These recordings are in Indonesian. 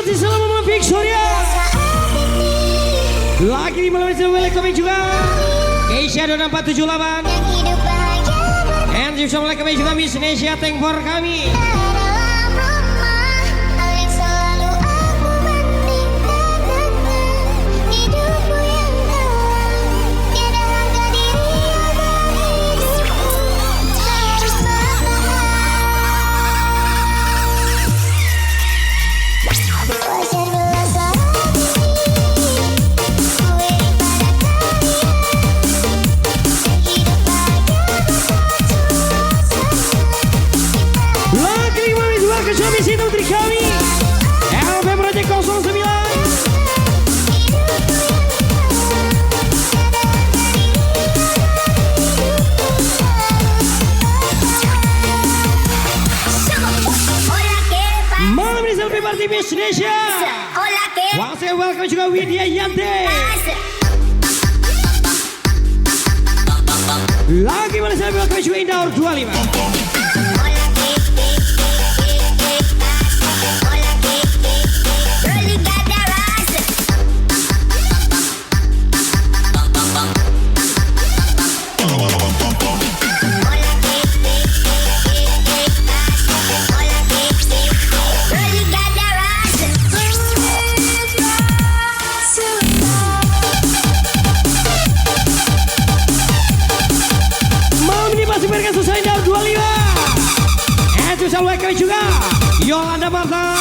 kasih selamat Mama Victoria. Lagi di malam ini welcome juga Keisha 2478. And assalamualaikum juga Miss Indonesia, thank for kami. Suami Sita Putri kami LP Project 09. Malam ini selfie party Miss Indonesia. Wang saya welcome juga Widya Yanti. Lagi mana saya welcome juga Indaur 25. Welcome juga Yolanda Marta.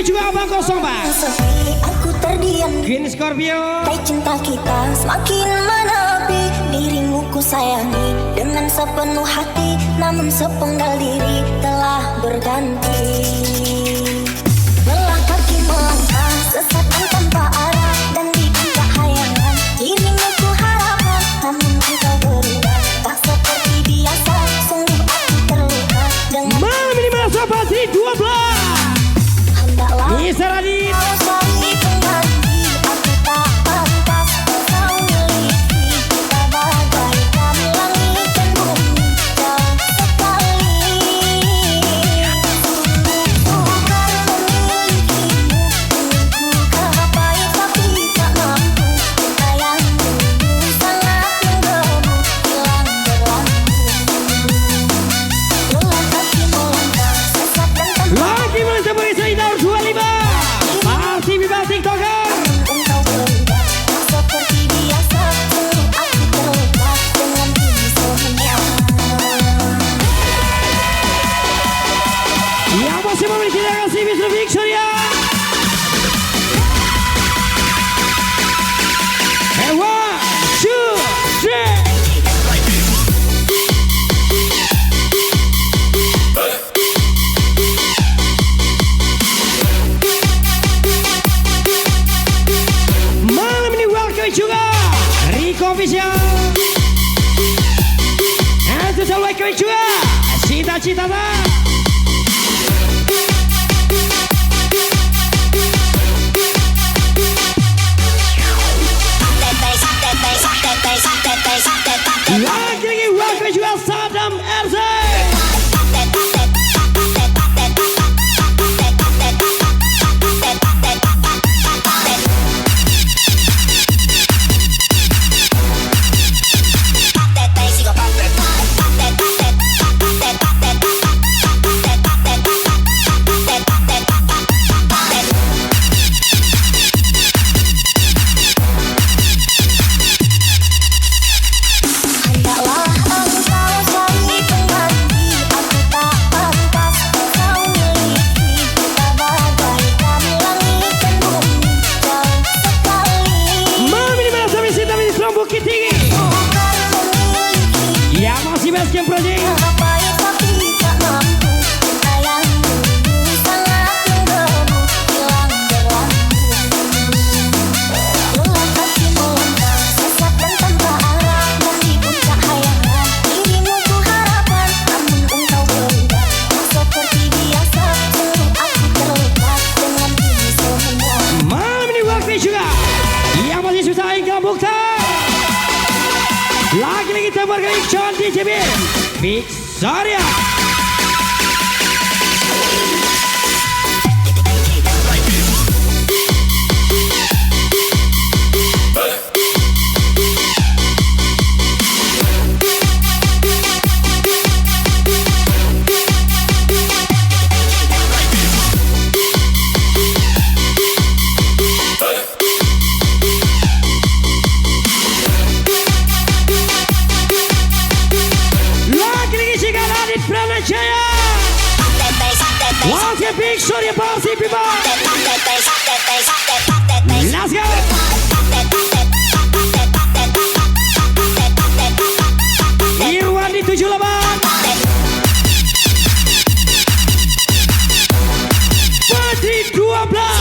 Juga Abang Kosong Bang. Aku terdiam. Green Scorpio. Hai cinta kita semakin menepi. Dirimu ku sayangi dengan sepenuh hati, namun sepenggal diri telah berganti. Lelah kaki melangkah sesatkan tanpa arah, dan di puncak hayangan dirimu ku harapkan, namun engkau berubah tak seperti biasa. Sungguh aku terluka dengan malam ini masa pasti 12. Bisa Radit. Victoria. And 1, 2, 3. Malam ini welcome juga Rico Official. kami juga cita-cita lagi wakil juga Sadam RZ. Lagi-lagi tembak kali John DJB Victoria. Victoria Parsi people. Let's go. Irwan di 78. Putri 12.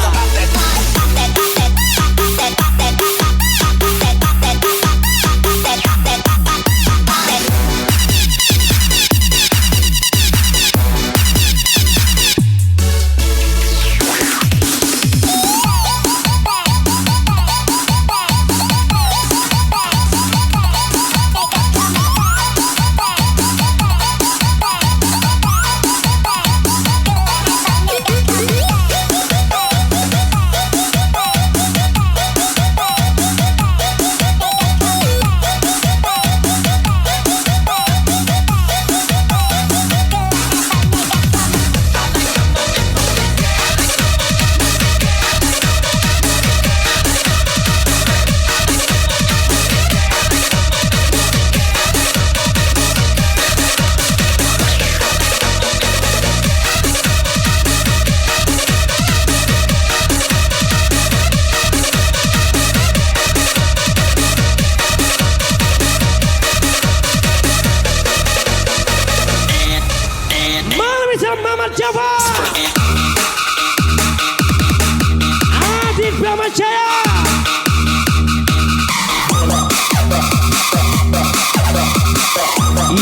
Mamat Java Adit Bramajaya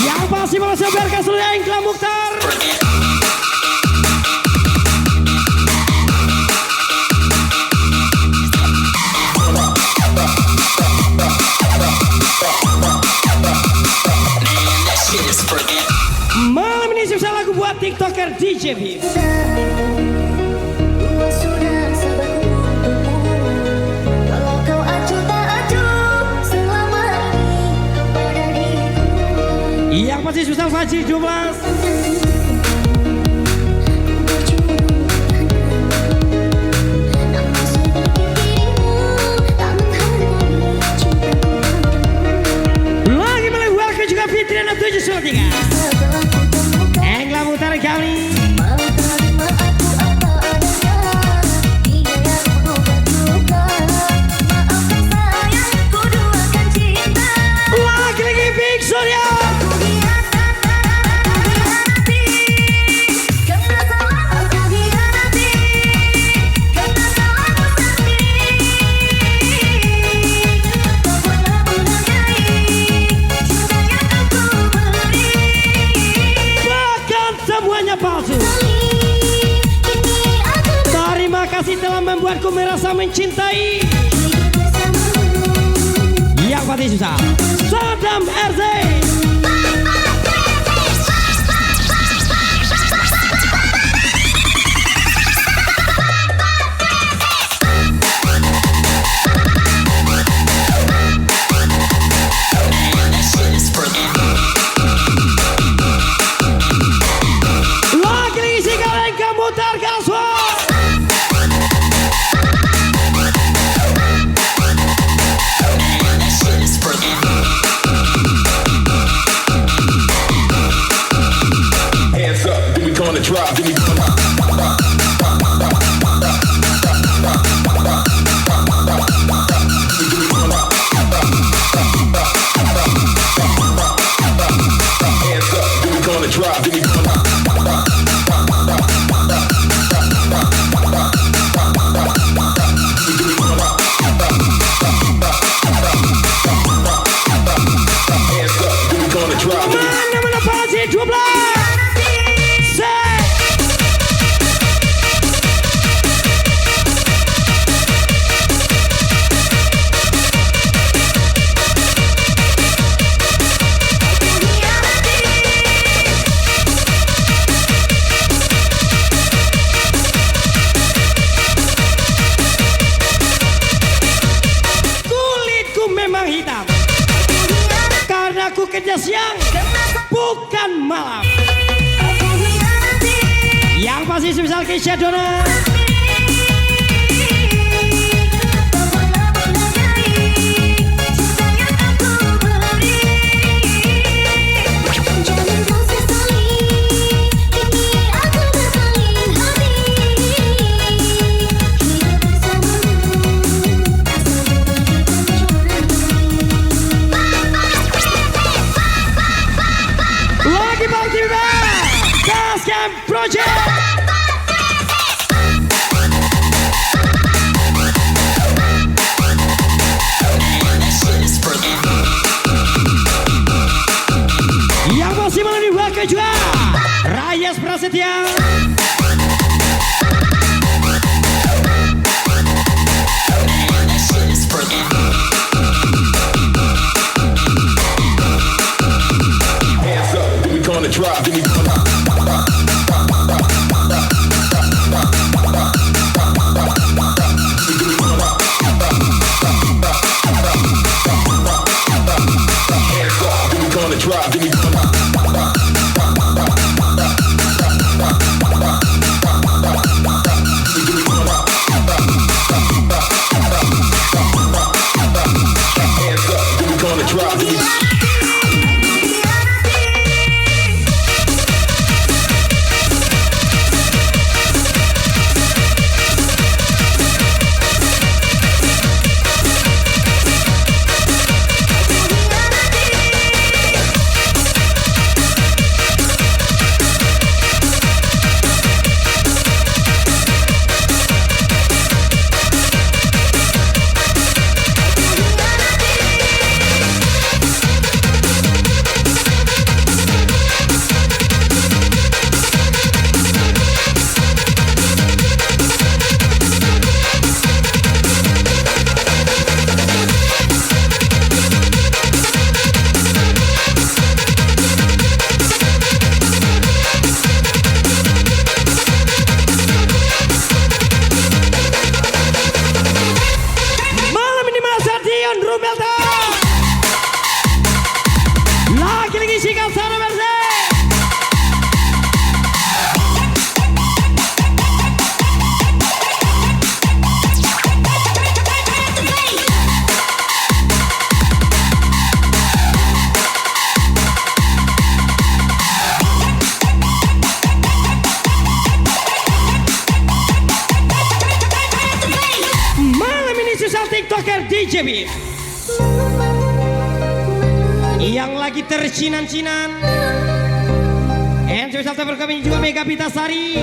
yang pasti mau sebarkan seluruh Engkla Mukhtar. Malam ini saya lagu buat TikToker DJ Viv. Yang pasti susah Fajri 12. Lagi melewati juga Fitriana 713. Engkla Mukhtar kami. Lagi-lagi Victoria. merasa mencintai yang pasti susah. Saddam RZ. Kerja siang bukan malam. Yang pasti sebesar Keisha Dona. Project. Yang masih melalui wakil juga Rayas Prasetya. TikToker DJ Beat yang lagi tercinan-cinan. And spesial tabur kami juga Mega Pitasari.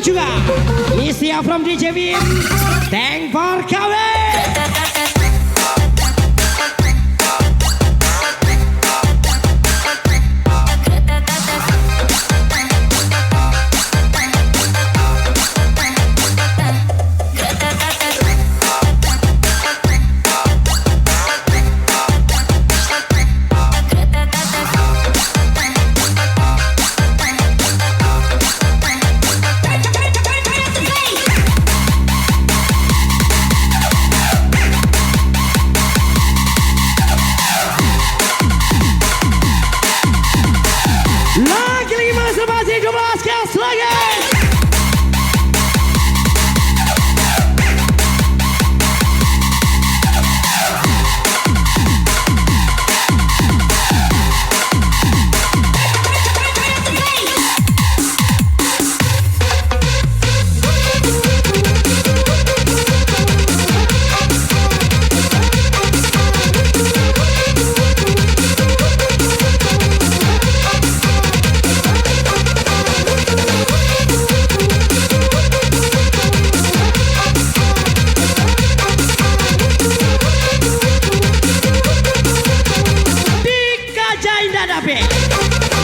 juga Isia from DJ Bim. Thank for coming.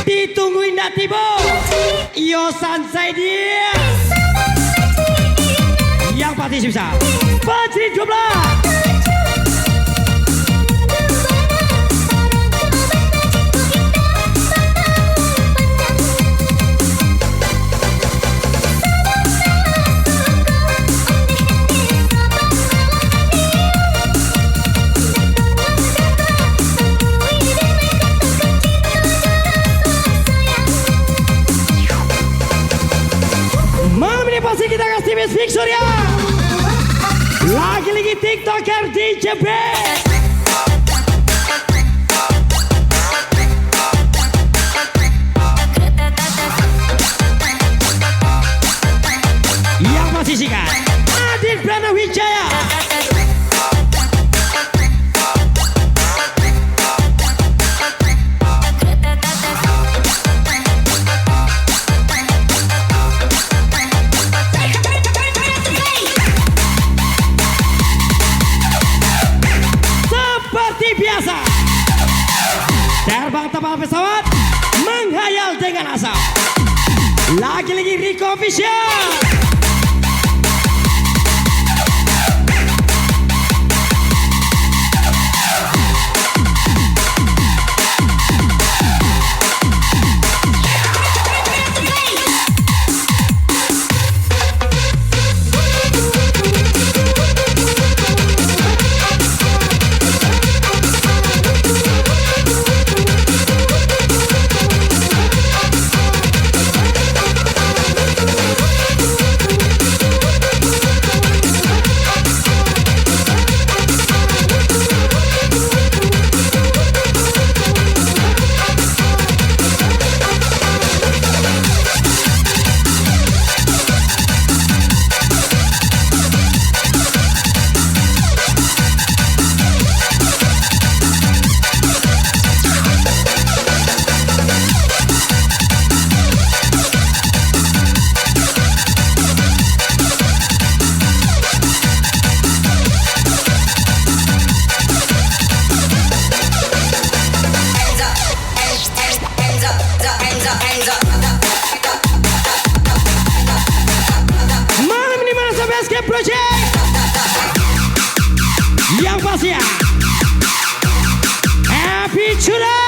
Ditungguin dah tiba. Yo sansai dia. Yang pasti susah. Fajri 12. Pasti kita kasih Miss Surya. Lagi-lagi TikToker DJ B. Yang masih sikat Adit Pranawijaya. Biasa terbang terbang pesawat, menghayal dengan asap. Lagi-lagi Rico Official. Malam ini Masa Basket Project. Yang pasti ya Happy Today.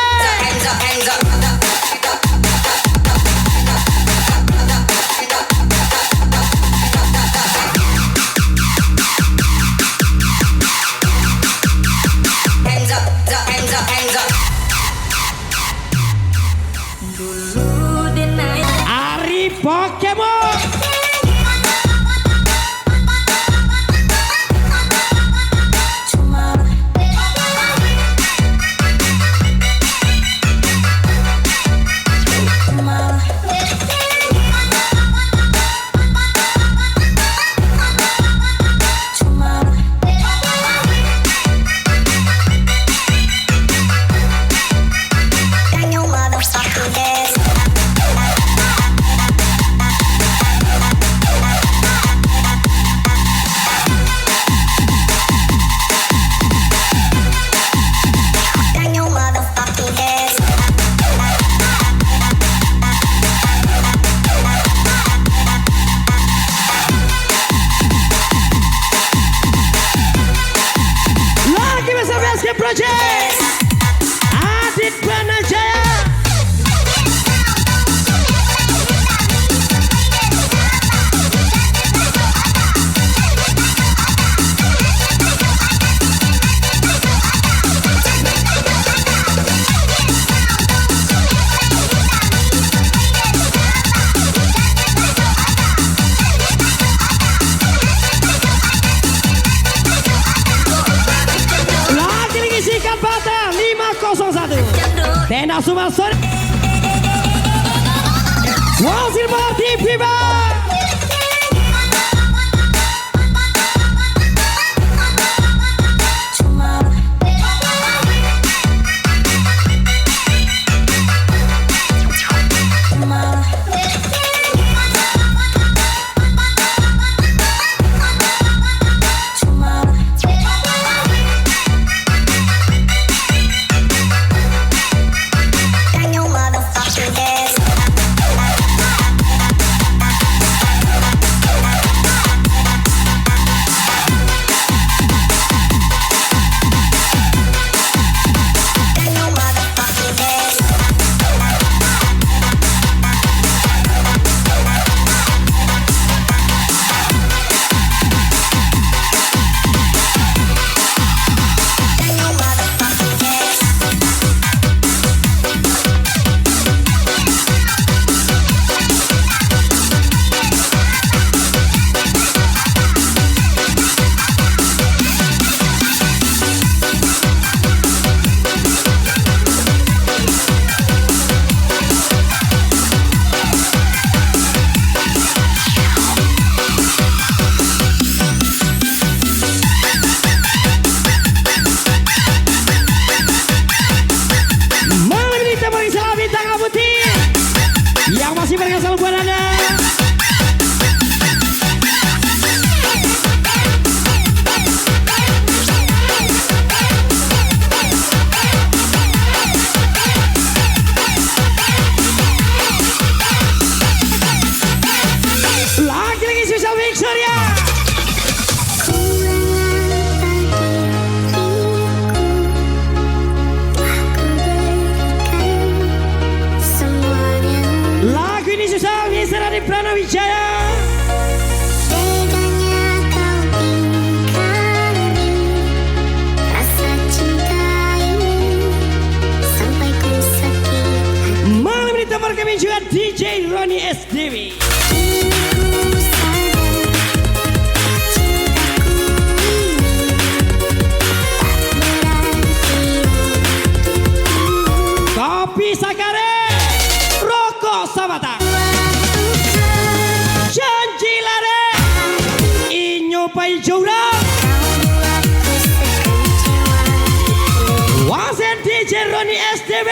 Ari Pokemon. Tenda Sumasori Wasil Party Viva. Yang masih berasal buat Anda. Lagi-lagi spesial Victoria. Lagu ini susah bisa dari Pranawijaya. Bedanya kau ingkari rasa cinta ini sampai ku sakit hati. Malam ini teman kami juga DJ Roni SDW. Ku sadar cintaku ini tak berarti untukmu. Kopi Sakare, rokok Sabata, janji lare, inyo pai jura, wasen DJ Roni SDW.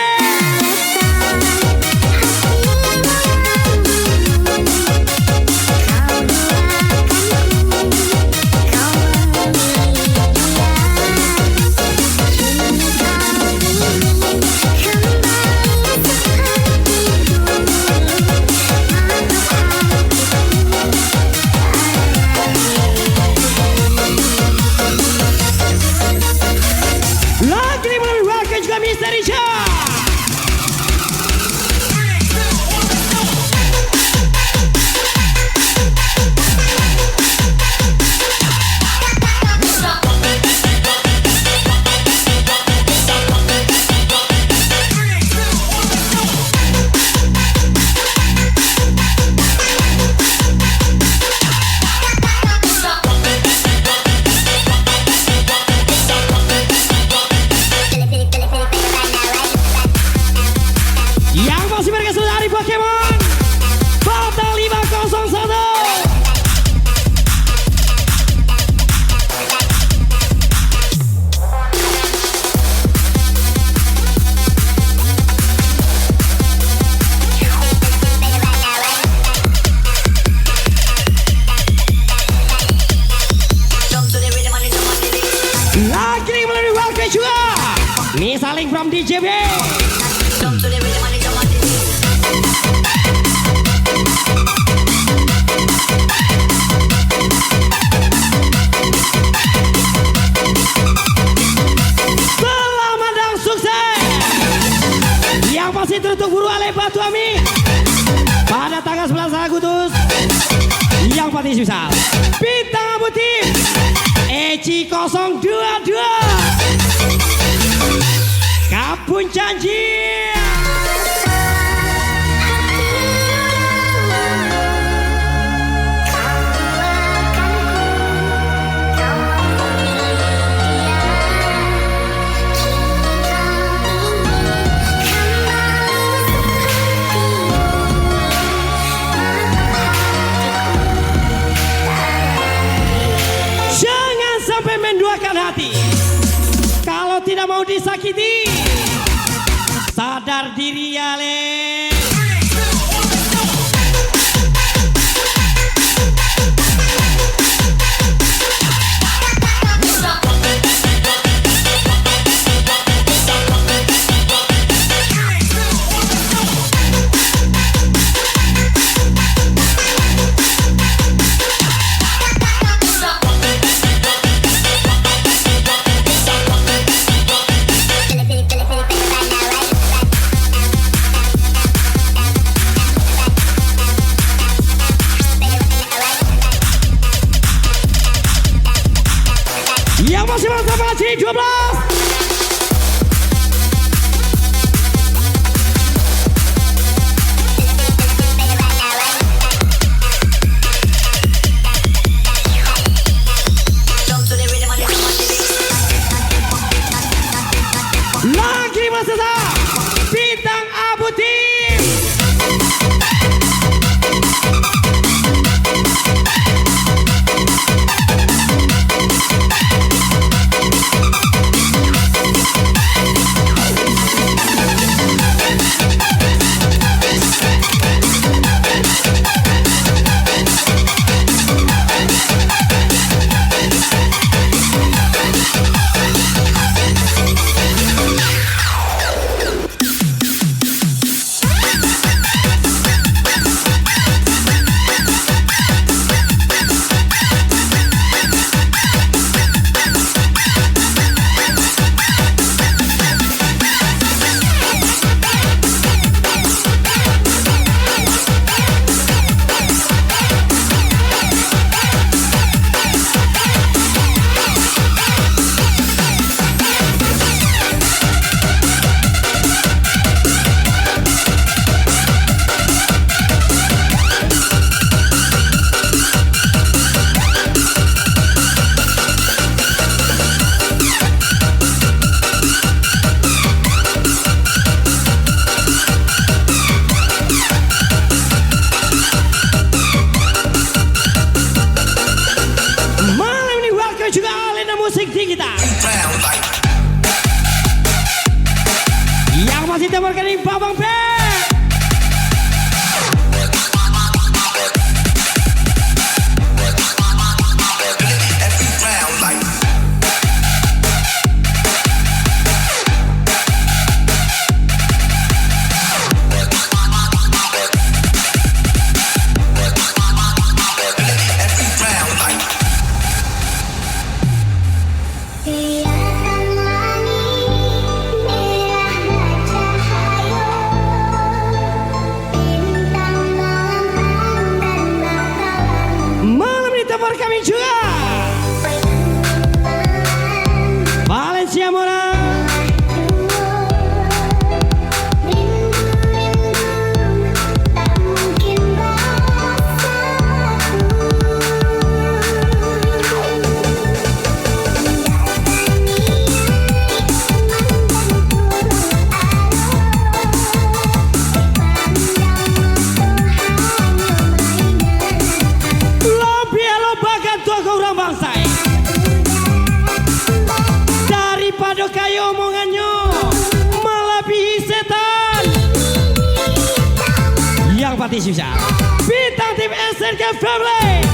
Lagi ini melalui warga juga Misteri Syah. Yang masih berasal dari Pokemon Kota 501. Lagi ini melalui warga juga Misaling from DJB. Selamat dan sukses. Yang pasti tertutup buru oleh Batu Ami pada tanggal 11 Agustus. Yang pasti spesial Bintang Abu Tim Eci 022 Kapun Janji. tidak mau disakiti. Sadar diri ya le. Yang masih mantap Haji 12. Lagi masih sah bintang Abu Tim. Yang masih tebarkan ini Babang P. Kami juga Valencia Mora. Daripada kayak omongannya melebihi setan. Yang pasti susah bintang tim SNK Family.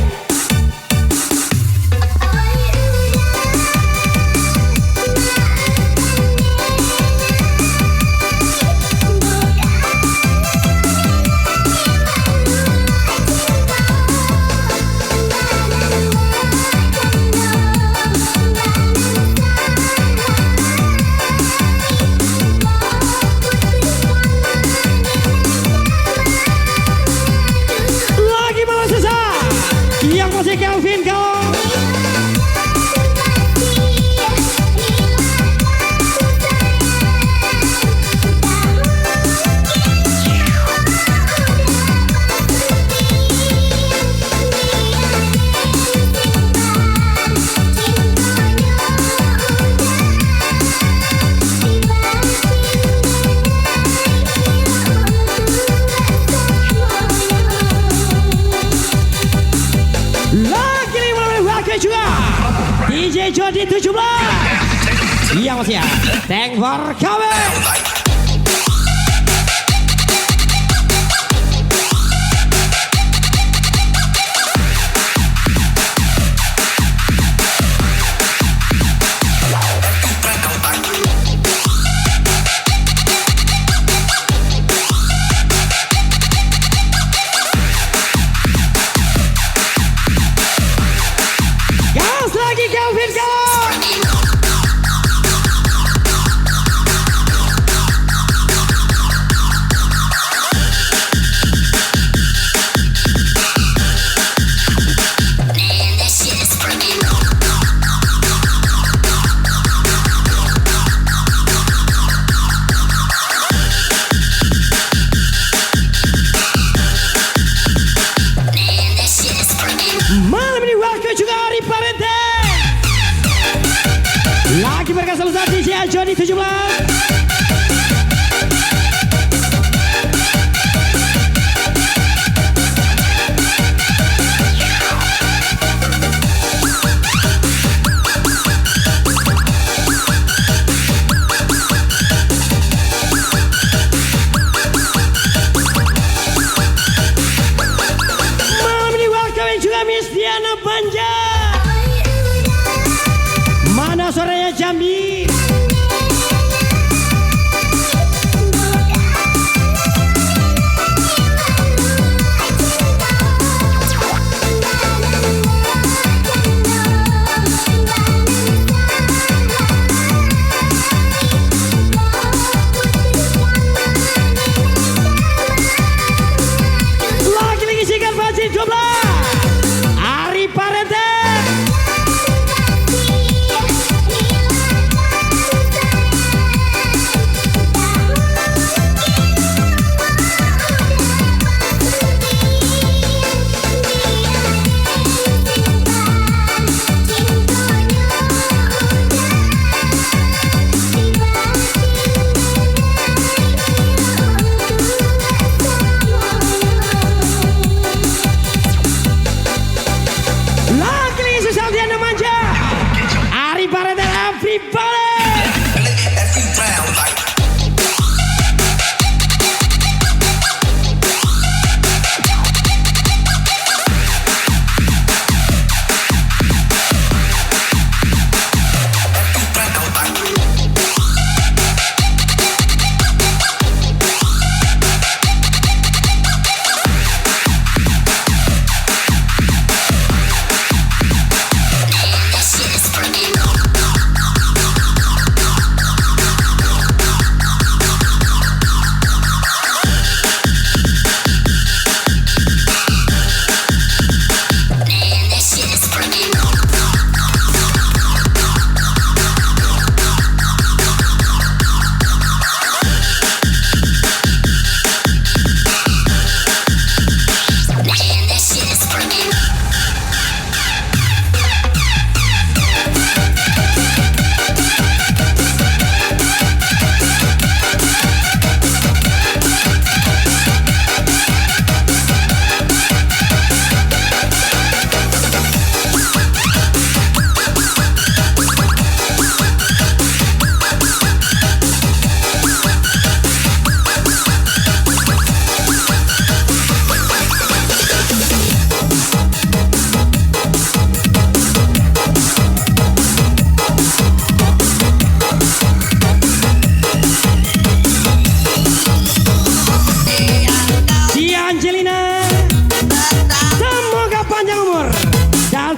Yang masih Kelvin kau. Lagi 5 menit juga DJ Jody 17. Yang masih ya Tank for kami. Kelvin malam ini waktu juga Ari Parente lagi berkasal saat di Joni 17. Malam ini welcome juga Miss Diana Banja. Mana sorenya Jambi? Lagi-lagi sikat Fajri 12 Ari Parente.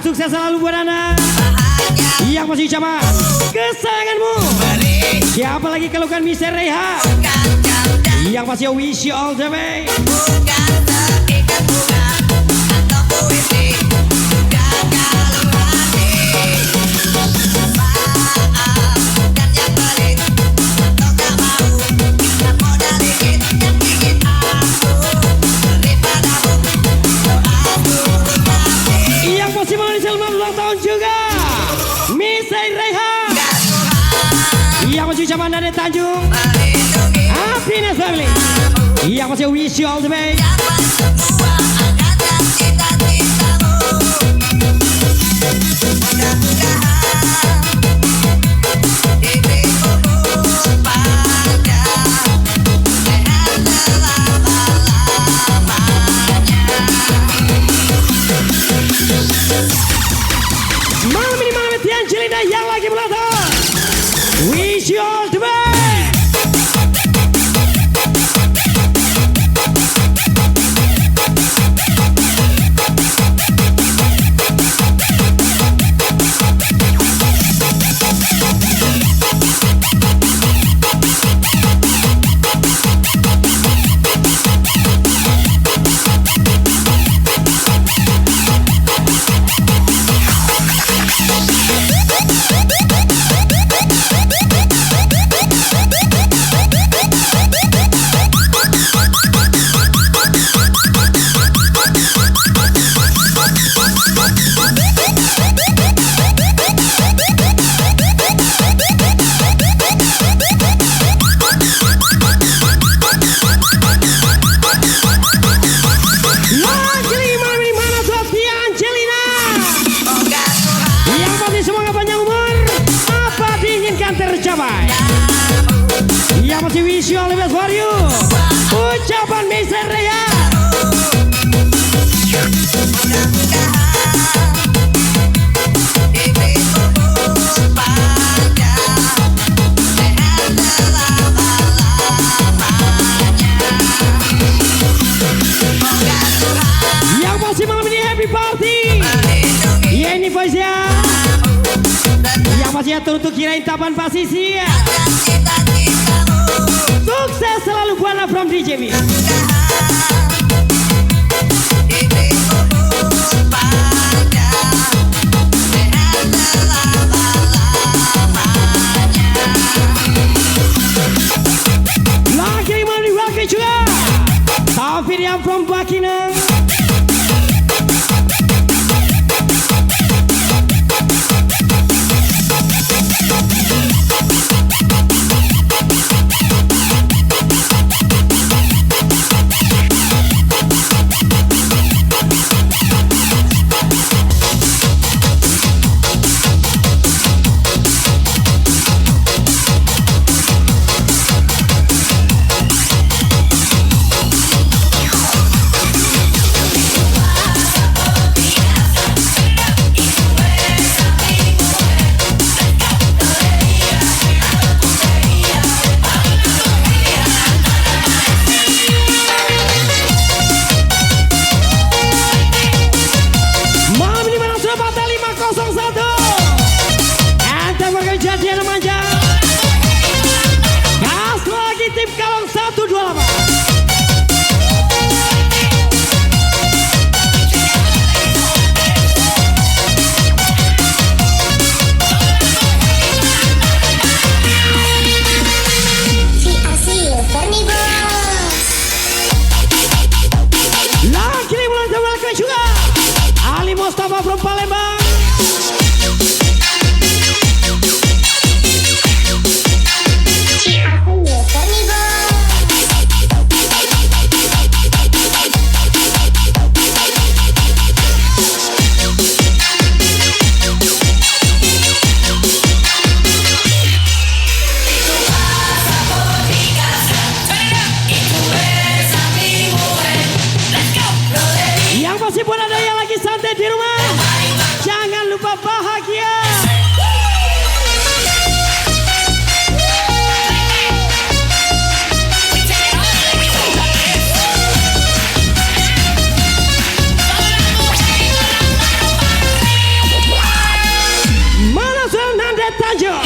Sukses selalu buat Anda yang masih sama kesayanganmu. Siapa lagi kalau kan Mr. Reha yang masih wish you all the way. Yang masih sama Nade Tanjung Happiness Family yang masih wish you all the best. Mudah-mudahan the best for you. Ucapan Mr. Rea. Yang masih malam ini happy party. Iya ini boys ya. Yang masih atur untuk kirain tapan pasisi ya. Sukses selalu Buana from DJB. Lagi yang mau diwakil juga Taufir yang from Bakinang. Mustafa from Palembang. Yang masih pun ada yang lagi santai di rumah, jangan lupa bahagia. Mana Nanda Tanjung.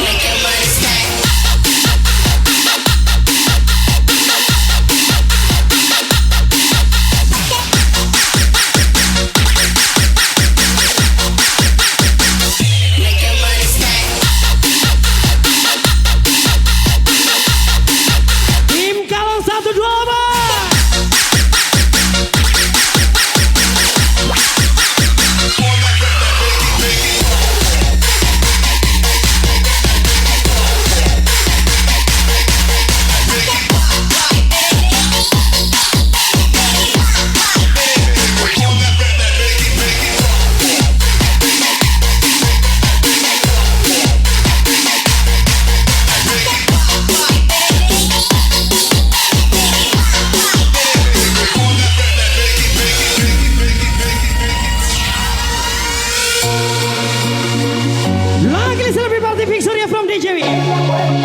From DJB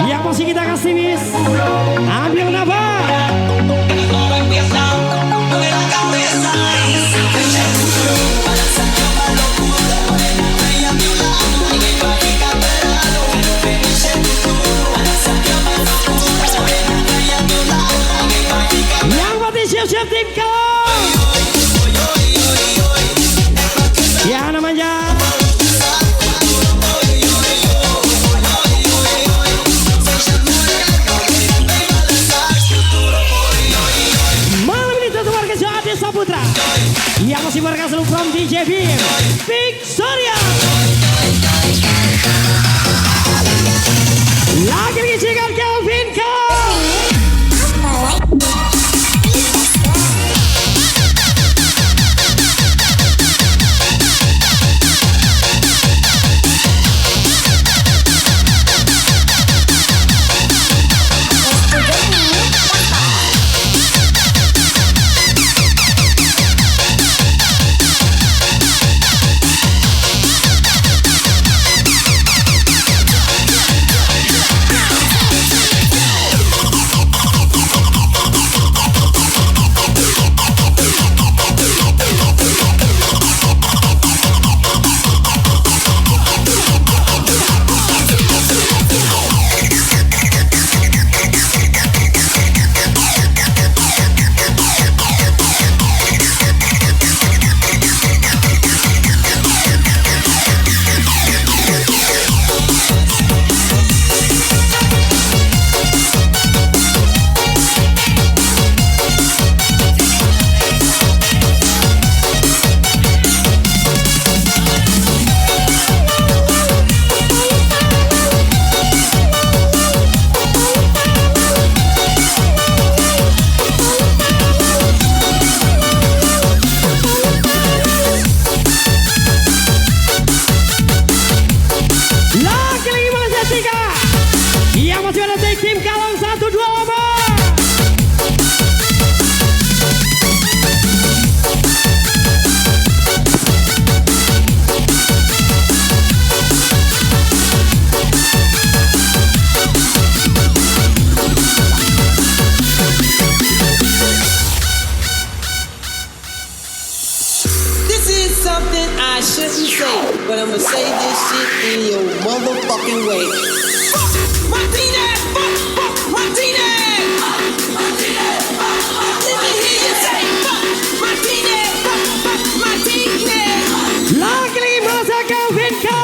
yang masih kita kasih bis, ambil nafas. Yang mati siap-siap tim kau. Ya namanya Saputra yang masih berkas from DJB Victoria. Lagi mengisikan Kelvin Kau. way, but I'ma say this shit in your motherfucking way. Martinez, fuck Martinez. Let me hear you say fuck Martinez, fuck Martinez. Lagi merasakan Vinka.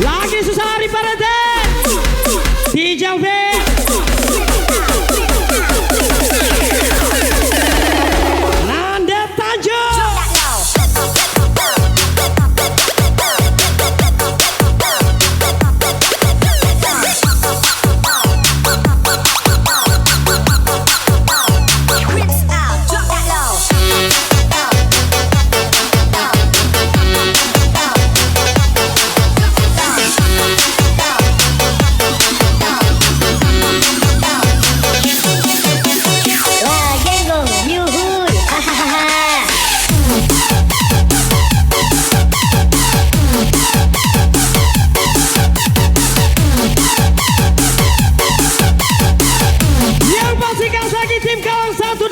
Lagi susah hari Paraden. Hijau B. Nanda Tanjung. Yang pasti kas lagi tim Kalang 1-2.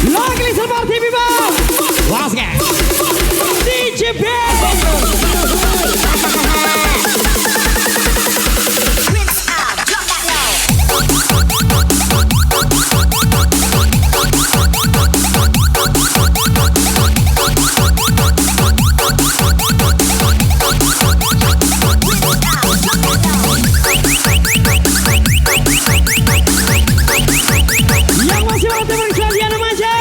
Lagi seperti Biba. Wasga. DJ B. Yang masih mau teman kalian remaja.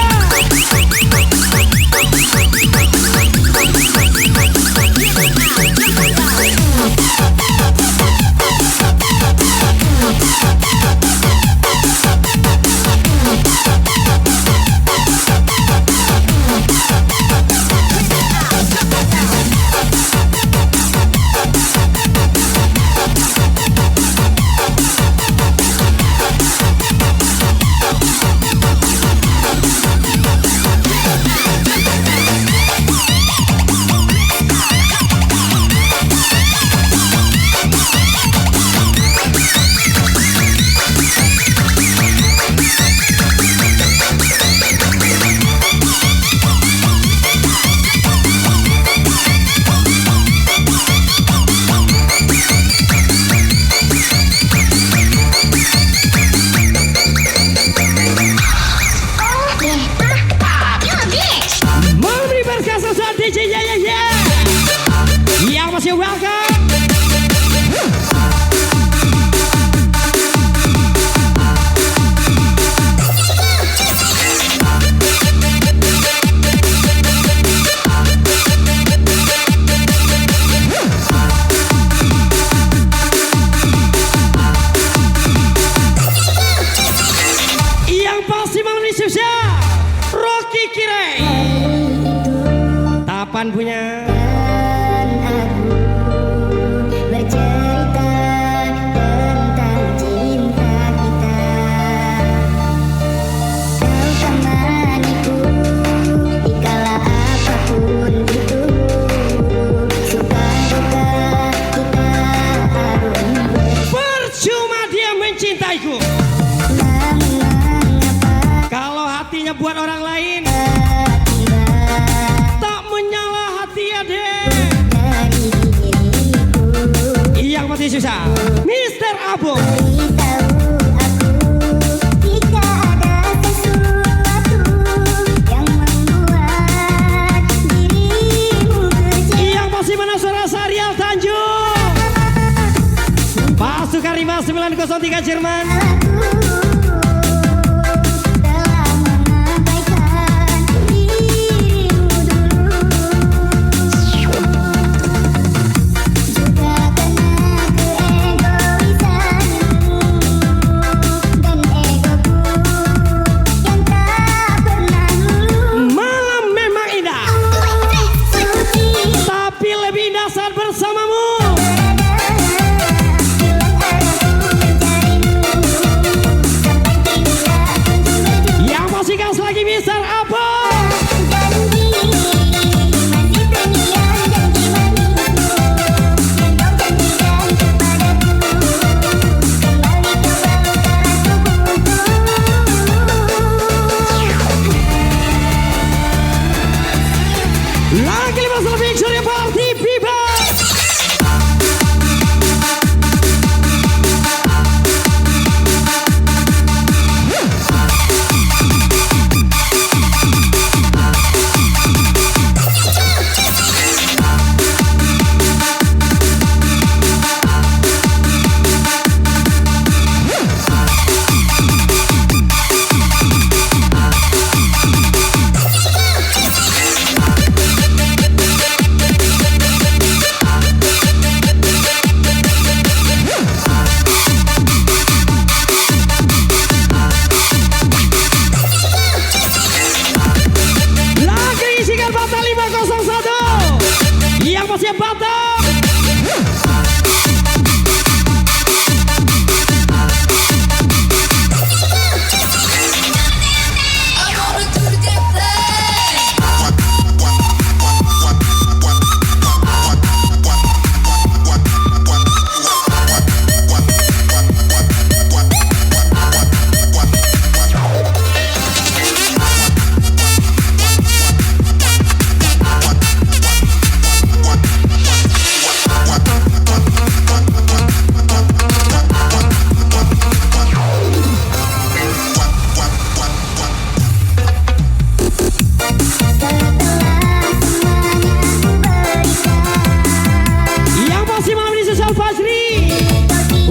Memberi berkas saat DJ ya. Yang masih welcome. Yang pasti memenuhi susah Rocky Kire. Tapan punya. Bercerita tentang cinta kita. Kau temaniku di kala apapun itu. Suka duka kita harus Percuma dia mencintaiku. mengapa Kalau hatinya buat orang lain, tak menyala hati adek. dari diriku. Yang masih susah Mr. Abo. Beritahu aku jika ada sesuatu yang membuat dirimu kecewa. Yang masih mana rasa 0503 Jerman. telah mengabaikan dirimu dulu, juga karena keegoisanmu dan egoku yang tak pernah lulu. Malam memang indah, tapi lebih indah saat bersamamu. Yang masih gas lagi Mister apa? Lagi 5 lebih Surya Party Viva. Yang masih Batam.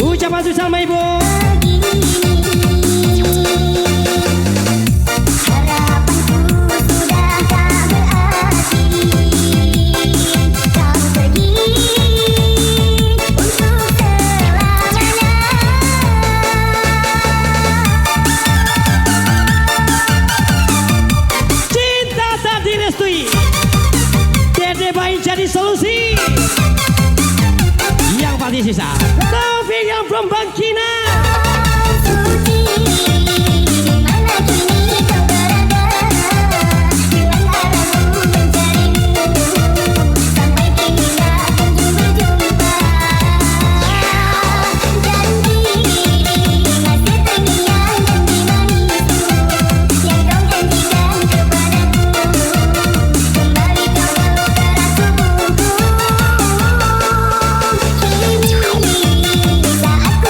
Ucapan sukses sama ibu. Harapanku sudah tak berarti, kau pergi untuk selamanya. Cinta tak direstui, Dede Bayi jadi solusi. Yang pasti sisa Taufik yang from Bangkina. Suci, dimana kini kau berada? Dengan arahku mencarimu, sampai kini tak kunjung berjumpa. Janji masih terngiang janji manisku yang kau janjikan kepadaku. Kembali kau melukar tubuhku. Kini saat ku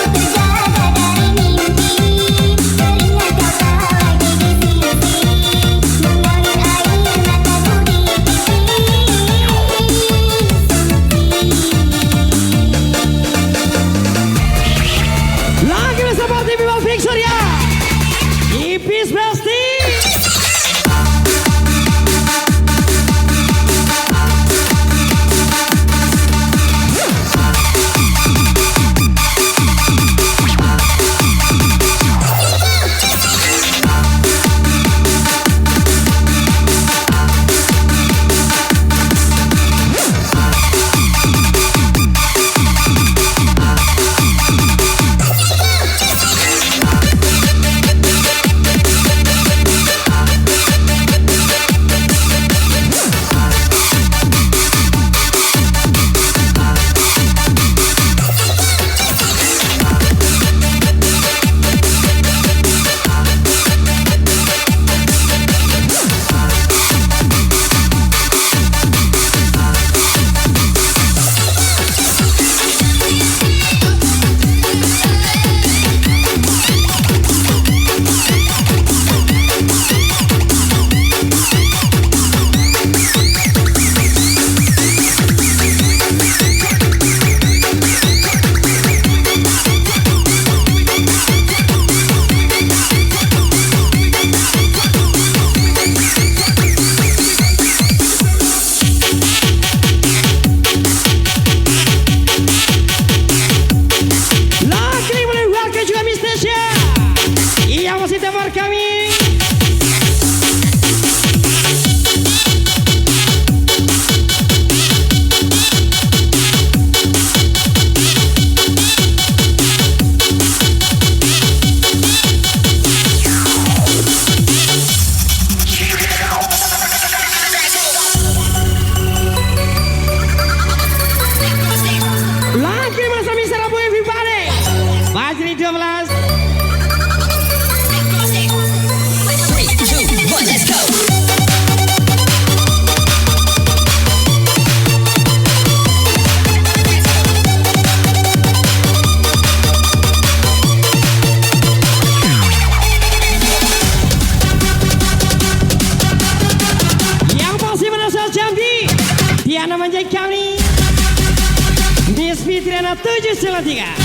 Yana Manjai kami Miss Fitriana 793.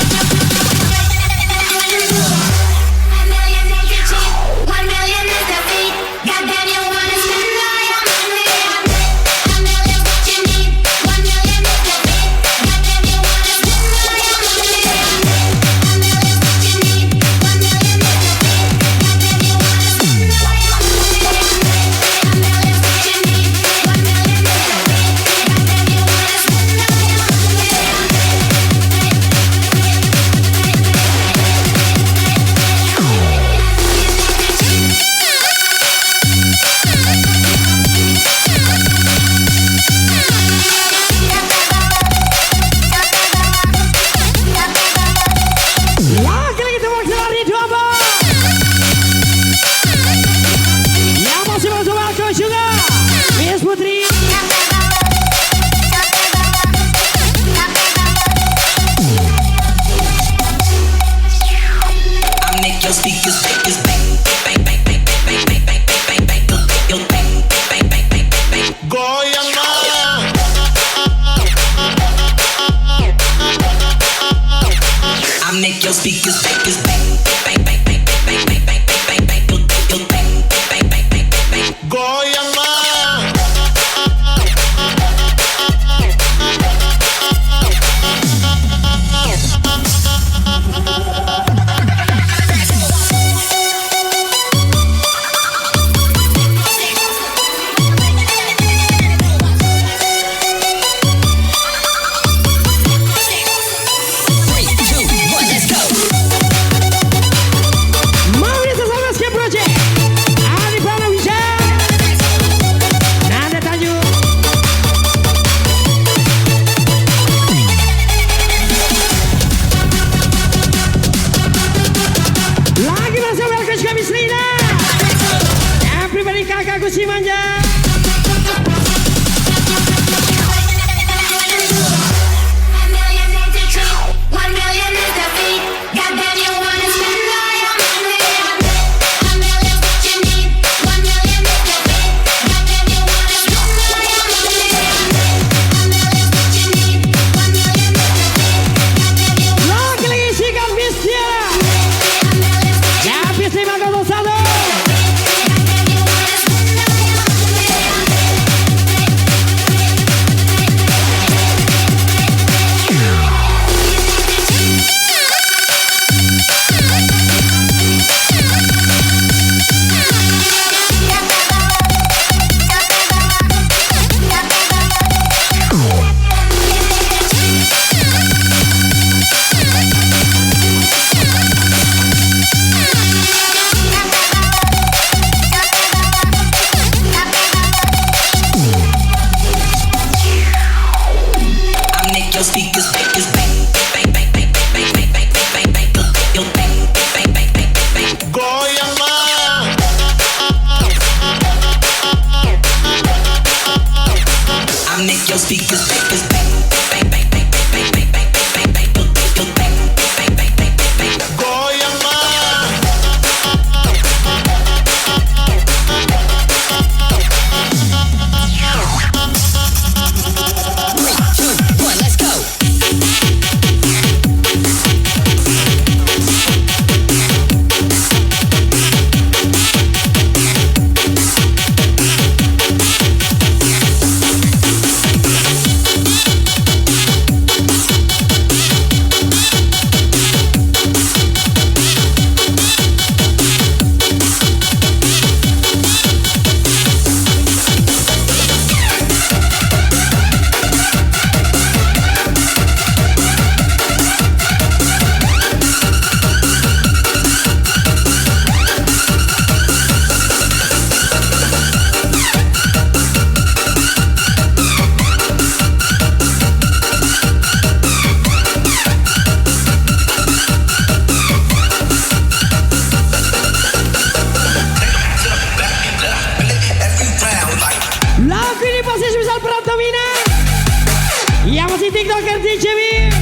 TikToker DJ Mi.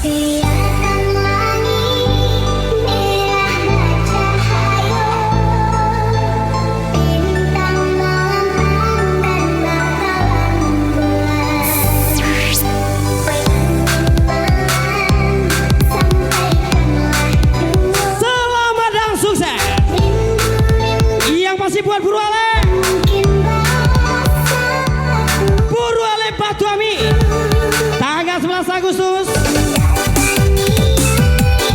Hiasan langit merah bercahaya, bintang melambang dan bakalan bulan. Sampaikanlah dua Selamat dan sukses. Yang pasti buat Buru Ale, mungkin bahasaku. Buru Ale Batu Ami, tanggal 11 Agustus.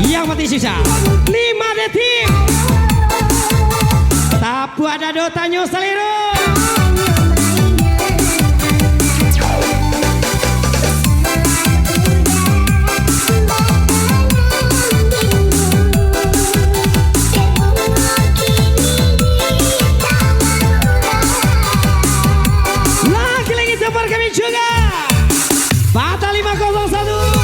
Yang mati sisa 5 detik. Tapu ada do tanyo seliru. Lagi-lagi jumpa kami juga Bata 501.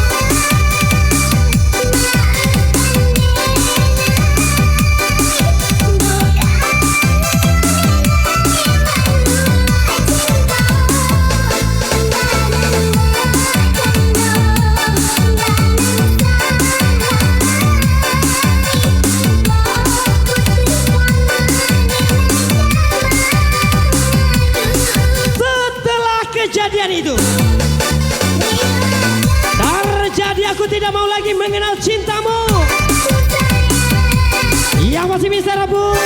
Setelah kejadian itu terjadi, aku tidak mau lagi mengenal cintamu. Yang masih bisa Rabu.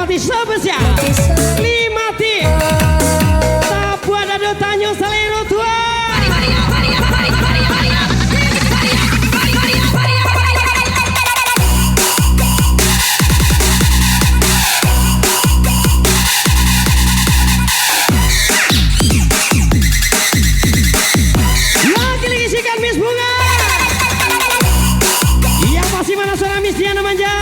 mati spesial 5 tim Tabua Dado Tanjung Selero Tua. Lagi-lagi sikat Miss Bunga. Yang pasti mana suara Miss Diana Manja.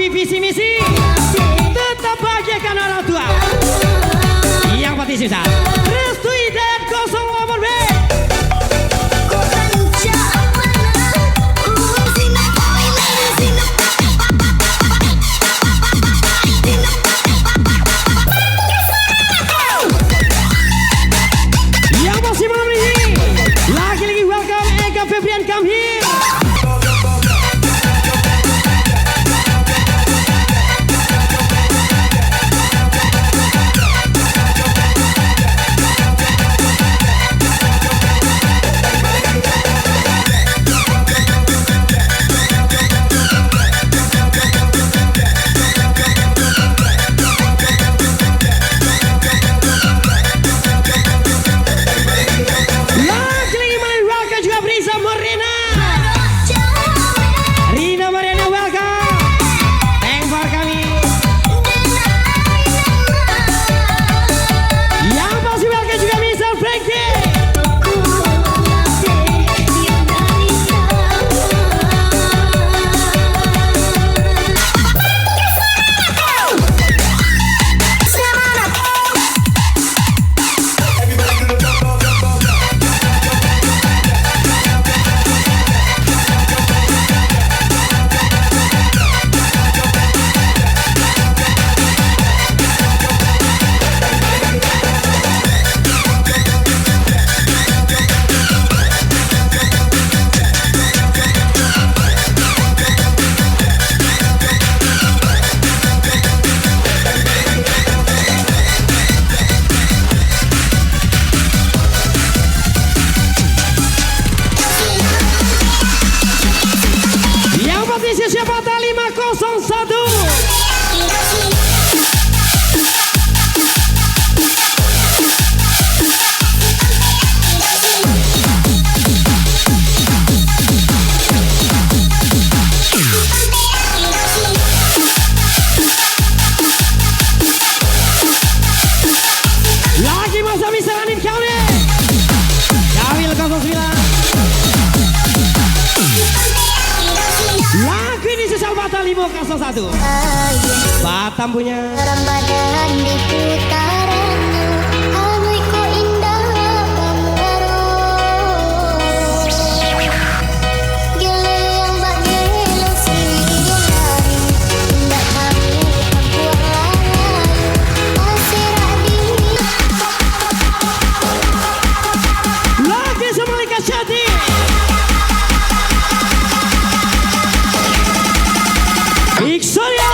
Visi misi tetap bahagiakan orang tua. Yang pasti susah restui dan 08B. Yang pasti malam ini lagi-lagi welcome Eka Febrian come here. Siapa 501. Lagi masa misalanin kau nih. Kawil 09. Lagu ini sesal Batam 501. Batam punya Ramadan di putarannya, Hanoi ko indah Bangaro. Gile yang bak gile sini lari, indah kami Papua layu, Asira di. lagi sama Lika Syati. Iksoria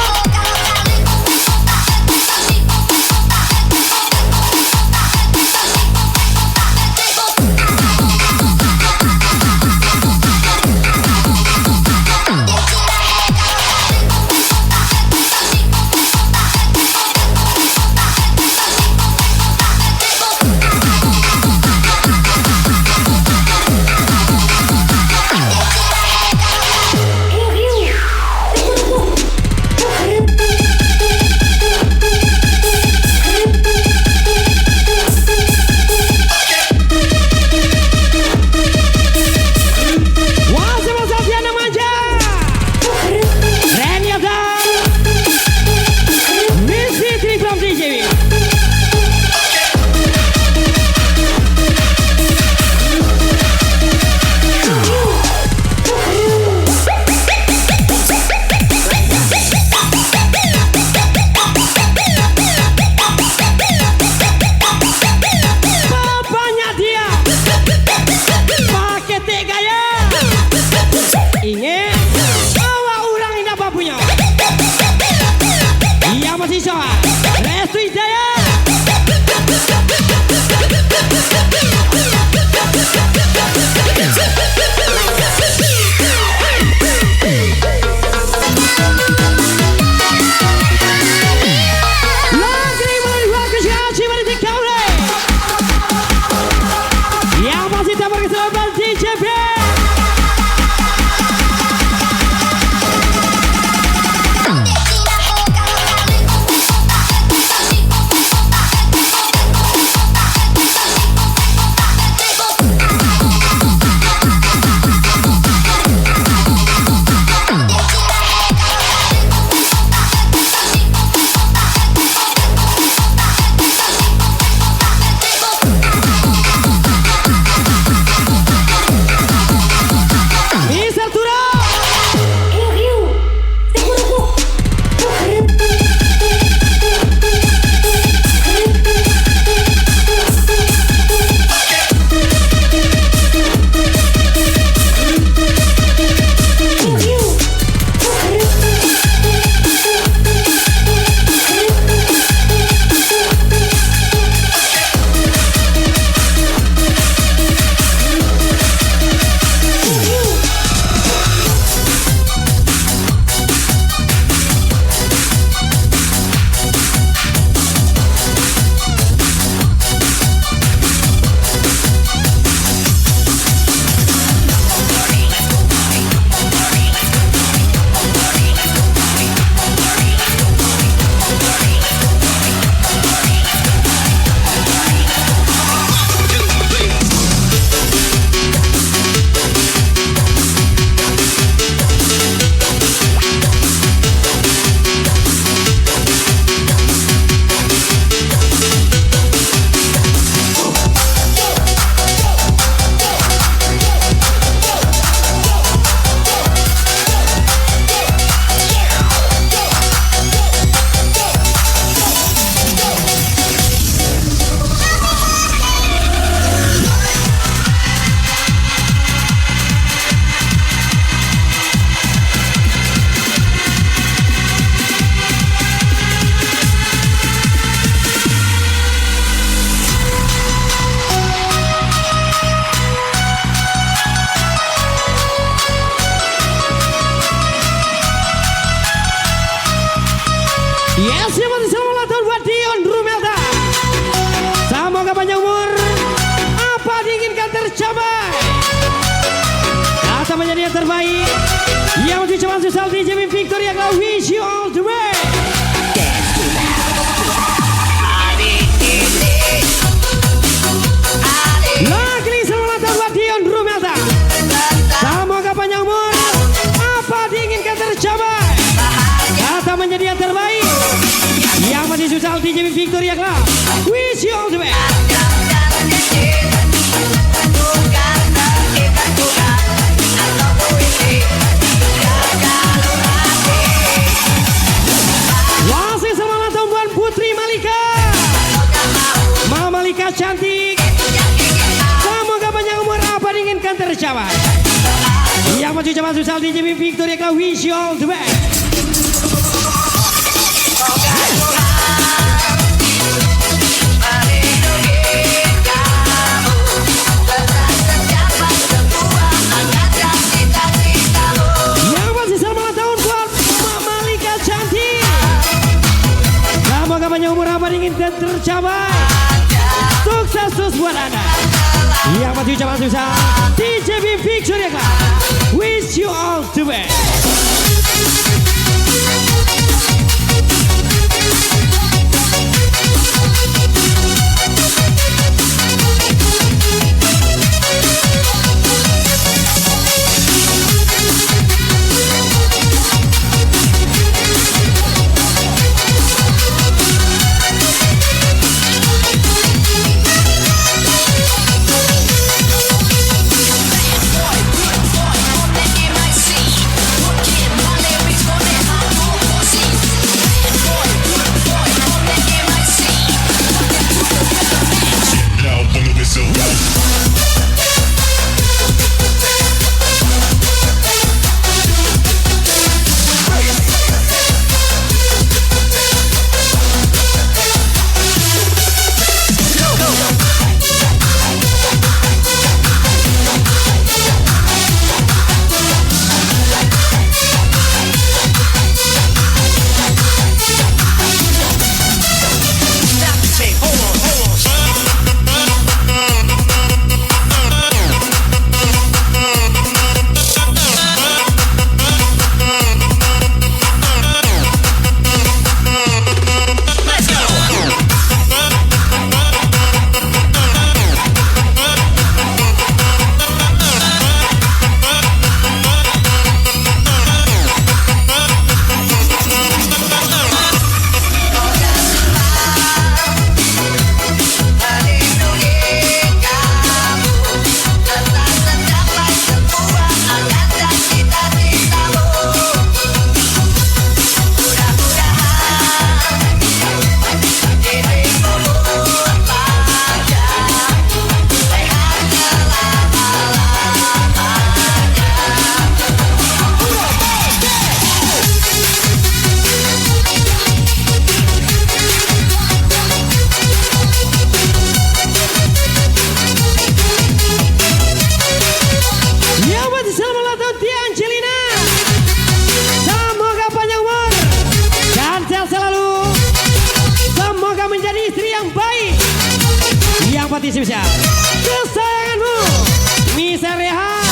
terbaik. Yang masih cuma susah DJ Victoria Club, wish you all the best. Lagi selamat datang buat Dion Rumelta. Semoga panjang umur, apa diinginkan tercapai, kata menjadi yang terbaik. Yang masih susah DJ Victoria Club, wish you all the best. Masih selamat datang buat Putri Malika, Mama Malika cantik. Semoga panjang umur, apa diinginkan tercapai. Yang masih cuma susah DJ Victoria Club, wish you all the best. Yang masih selamat tahun buat Mama Malika cantik. Semoga panjang umur, apa diinginkan tercapai. Sukses terus buat Anda. Yang masih cuma susah DJ Victoria Club, wish you all the best. Kesayanganmu, Miss Rehan.